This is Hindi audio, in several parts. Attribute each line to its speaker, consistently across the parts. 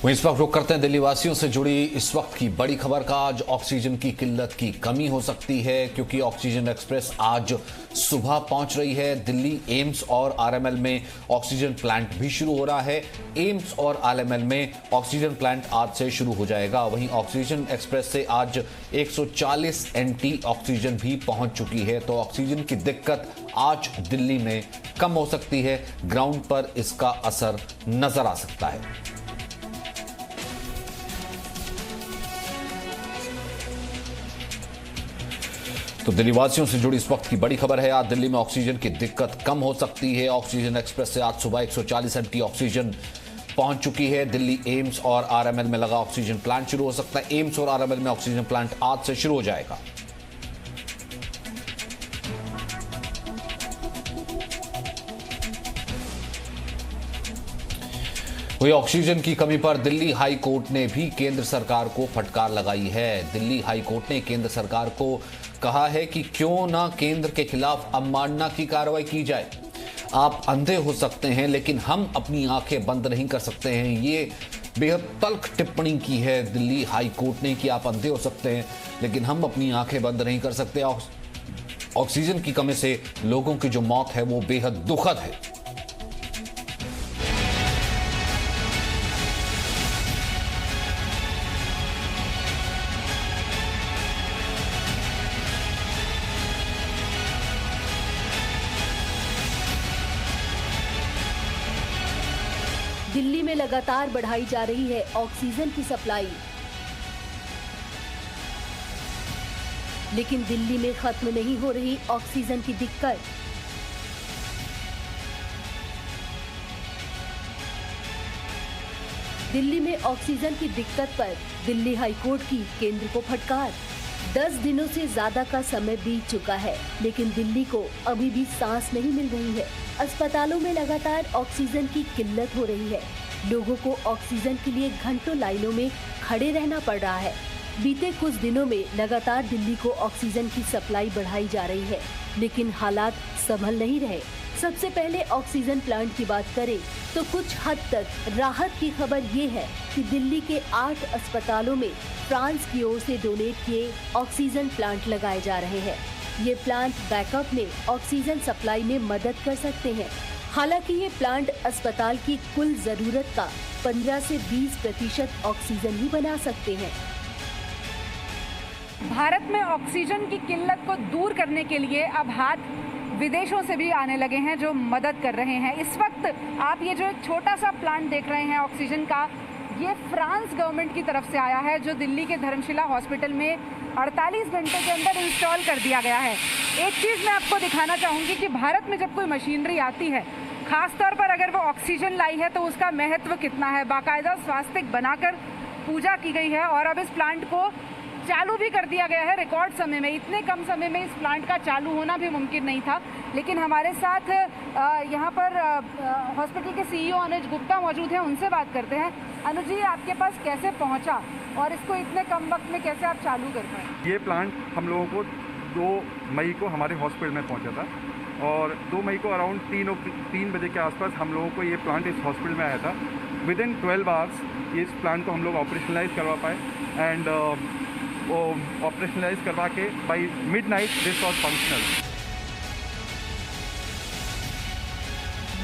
Speaker 1: वहीं इस वक्त रुक करते हैं दिल्ली वासियों से जुड़ी इस वक्त की बड़ी खबर का। आज ऑक्सीजन की किल्लत की कमी हो सकती है क्योंकि ऑक्सीजन एक्सप्रेस आज सुबह पहुंच रही है। दिल्ली एम्स और आरएमएल में ऑक्सीजन प्लांट भी शुरू हो रहा है। एम्स और आरएमएल में ऑक्सीजन प्लांट आज से शुरू हो जाएगा। वहीं ऑक्सीजन एक्सप्रेस से आज 140 एंटी ऑक्सीजन भी पहुंच चुकी है। तो ऑक्सीजन की दिक्कत आज दिल्ली में कम हो सकती है। ग्राउंड पर इसका असर नजर आ सकता है। तो दिल्ली वासियों से जुड़ी इस वक्त की बड़ी खबर है। आज दिल्ली में ऑक्सीजन की दिक्कत कम हो सकती है। ऑक्सीजन एक्सप्रेस से आज सुबह 140 एंटी ऑक्सीजन पहुंच चुकी है। दिल्ली एम्स और आरएमएल में लगा ऑक्सीजन प्लांट शुरू हो सकता है। एम्स और आरएमएल में ऑक्सीजन प्लांट आज से शुरू हो जाएगा। वही ऑक्सीजन की कमी पर दिल्ली हाई कोर्ट ने भी केंद्र सरकार को फटकार लगाई है। दिल्ली हाई कोर्ट ने केंद्र सरकार को कहा है कि क्यों ना केंद्र के खिलाफ अवमानना की कार्रवाई की जाए। आप अंधे हो सकते हैं लेकिन हम अपनी आंखें बंद नहीं कर सकते हैं। ये बेहद तल्ख टिप्पणी की है दिल्ली हाई कोर्ट ने कि आप अंधे हो सकते हैं लेकिन हम अपनी आंखें बंद नहीं कर सकते। ऑक्सीजन की कमी से लोगों की जो मौत है वो बेहद दुखद है।
Speaker 2: दिल्ली में लगातार बढ़ाई जा रही है ऑक्सीजन की सप्लाई, लेकिन दिल्ली में खत्म नहीं हो रही ऑक्सीजन की दिक्कत। दिल्ली में ऑक्सीजन की दिक्कत पर दिल्ली हाई कोर्ट की केंद्र को फटकार। 10 दिनों से ज्यादा का समय बीत चुका है लेकिन दिल्ली को अभी भी सांस नहीं मिल रही है। अस्पतालों में लगातार ऑक्सीजन की किल्लत हो रही है। लोगों को ऑक्सीजन के लिए घंटों लाइनों में खड़े रहना पड़ रहा है। बीते कुछ दिनों में लगातार दिल्ली को ऑक्सीजन की सप्लाई बढ़ाई जा रही है लेकिन हालात संभल नहीं रहे। सबसे पहले ऑक्सीजन प्लांट की बात करें तो कुछ हद तक राहत की खबर ये है कि दिल्ली के 8 अस्पतालों में फ्रांस की ओर से डोनेट किए ऑक्सीजन प्लांट लगाए जा रहे हैं। ये प्लांट बैकअप में ऑक्सीजन सप्लाई में मदद कर सकते हैं। हालांकि ये प्लांट अस्पताल की कुल जरूरत का 15 से 20% ऑक्सीजन ही बना सकते हैं।
Speaker 3: भारत में ऑक्सीजन की किल्लत को दूर करने के लिए अब हाथ विदेशों से भी आने लगे हैं जो मदद कर रहे हैं। इस वक्त आप ये जो एक छोटा सा प्लांट देख रहे हैं ऑक्सीजन का, ये फ्रांस गवर्नमेंट की तरफ से आया है जो दिल्ली के धर्मशिला हॉस्पिटल में 48 घंटे के अंदर इंस्टॉल कर दिया गया है। एक चीज़ मैं आपको दिखाना चाहूँगी कि भारत में जब कोई मशीनरी आती है, खास तौर पर अगर वो ऑक्सीजन लाई है तो उसका महत्व कितना है। बाकायदा स्वास्तिक बनाकर पूजा की गई है और अब इस प्लांट को चालू भी कर दिया गया है रिकॉर्ड समय में। इतने कम समय में इस प्लांट का चालू होना भी मुमकिन नहीं था। लेकिन हमारे साथ यहाँ पर हॉस्पिटल के सीईओ अनुज गुप्ता मौजूद हैं, उनसे बात करते हैं। अनुज जी, आपके पास कैसे पहुँचा और इसको इतने कम वक्त में कैसे आप चालू कर पाए?
Speaker 4: ये प्लांट हम लोगों को 2 मई को हमारे हॉस्पिटल में पहुँचा था और 2 मई को अराउंड 3 बजे के आसपास हम लोगों को ये प्लांट इस हॉस्पिटल में आया था। विदिन 12 आवर्स इस प्लांट को हम लोग ऑपरेशनलाइज करवा पाए एंड ऑपरेशनलाइज करवा के by midnight this was functional.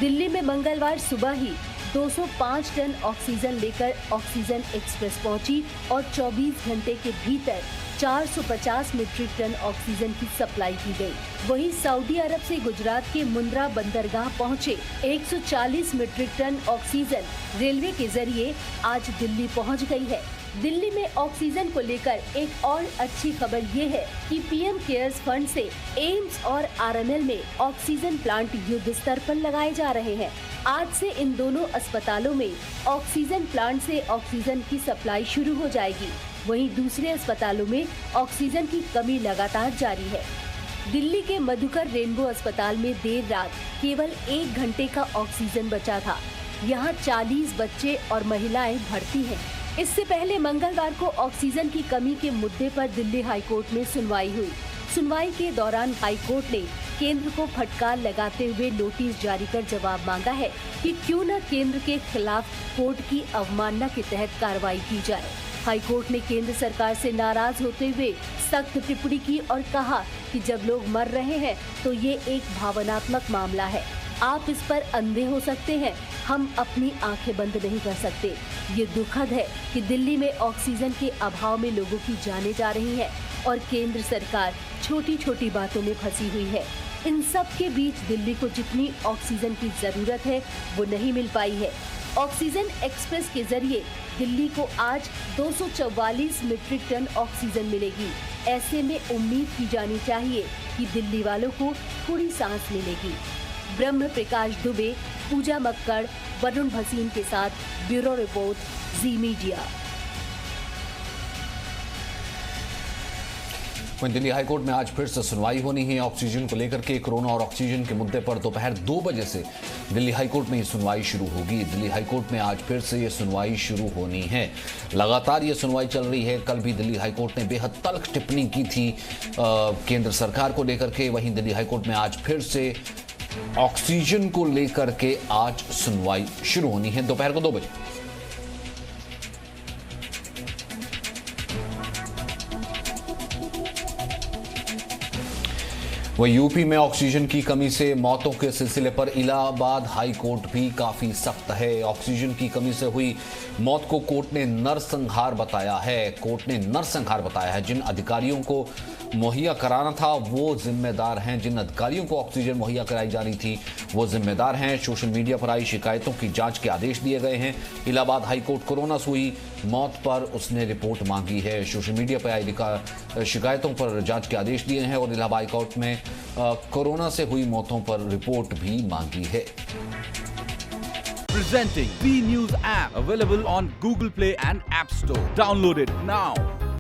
Speaker 2: Delhi में मंगलवार सुबह ही 205 टन ऑक्सीजन लेकर ऑक्सीजन एक्सप्रेस पहुंची और 24 घंटे के भीतर 450 मीट्रिक टन ऑक्सीजन की सप्लाई की गई। वहीं सऊदी अरब से गुजरात के मुंद्रा बंदरगाह पहुंचे 140 मीट्रिक टन ऑक्सीजन रेलवे के जरिए आज दिल्ली पहुंच गई है। दिल्ली में ऑक्सीजन को लेकर एक और अच्छी खबर ये है कि पीएम केयर्स फंड से एम्स और आरएमएल में ऑक्सीजन प्लांट युद्ध स्तर पर लगाए जा रहे हैं। आज से इन दोनों अस्पतालों में ऑक्सीजन प्लांट से ऑक्सीजन की सप्लाई शुरू हो जाएगी। वहीं दूसरे अस्पतालों में ऑक्सीजन की कमी लगातार जारी है। दिल्ली के मधुकर रेनबो अस्पताल में देर रात केवल 1 घंटे का ऑक्सीजन बचा था। यहाँ 40 बच्चे और महिलाएं भर्ती हैं। इससे पहले मंगलवार को ऑक्सीजन की कमी के मुद्दे पर दिल्ली हाईकोर्ट में सुनवाई हुई। सुनवाई के दौरान हाईकोर्ट ने केंद्र को फटकार लगाते हुए नोटिस जारी कर जवाब मांगा है कि क्यों न केंद्र के खिलाफ कोर्ट की अवमानना के तहत कार्रवाई की जाए। हाईकोर्ट ने केंद्र सरकार से नाराज होते हुए सख्त टिप्पणी की और कहा कि जब लोग मर रहे हैं तो ये एक भावनात्मक मामला है, आप इस पर अंधे हो सकते हैं, हम अपनी आंखें बंद नहीं कर सकते। ये दुखद है कि दिल्ली में ऑक्सीजन के अभाव में लोगों की जानें जा रही हैं और केंद्र सरकार छोटी छोटी बातों में फंसी हुई है। इन सब के बीच दिल्ली को जितनी ऑक्सीजन की जरूरत है वो नहीं मिल पाई है। ऑक्सीजन एक्सप्रेस के जरिए दिल्ली को आज 244 मीट्रिक टन ऑक्सीजन मिलेगी। ऐसे में उम्मीद की जानी चाहिए कि दिल्ली वालों को थोड़ी सांस मिलेगी। ब्रह्म प्रकाश दुबे, पूजा मक्कड़, वरुण भसीन के साथ ब्यूरो रिपोर्ट, जी मीडिया।
Speaker 1: वहीं दिल्ली हाईकोर्ट में आज फिर से सुनवाई होनी है ऑक्सीजन को लेकर के। कोरोना और ऑक्सीजन के मुद्दे पर दोपहर 2 बजे से दिल्ली हाईकोर्ट में ये सुनवाई शुरू होगी। दिल्ली हाईकोर्ट में आज फिर से ये सुनवाई शुरू होनी है। लगातार ये सुनवाई चल रही है। कल भी दिल्ली हाईकोर्ट ने बेहद तल्ख टिप्पणी की थी केंद्र सरकार को लेकर के। वहीं दिल्ली हाईकोर्ट में आज फिर से ऑक्सीजन को लेकर के आज सुनवाई शुरू होनी है दोपहर को 2 बजे। वहीं यूपी में ऑक्सीजन की कमी से मौतों के सिलसिले पर इलाहाबाद हाई कोर्ट भी काफी सख्त है। ऑक्सीजन की कमी से हुई मौत को कोर्ट ने नरसंहार बताया है। कोर्ट ने नरसंहार बताया है। जिन अधिकारियों को मुहैया कराना था वो जिम्मेदार हैं। जिन अधिकारियों को ऑक्सीजन मुहैया कराई जानी थी वो जिम्मेदार हैं। सोशल मीडिया पर आई शिकायतों की जांच के आदेश दिए गए हैं। इलाहाबाद हाई कोर्ट कोरोना से हुई मौत पर उसने रिपोर्ट मांगी है। सोशल मीडिया पर आई शिकायतों पर जांच के आदेश दिए हैं और इलाहाबाद हाई कोर्ट में कोरोना से हुई मौतों पर रिपोर्ट भी मांगी है।
Speaker 5: Presenting B News app, available on Google Play and App Store. Download it now.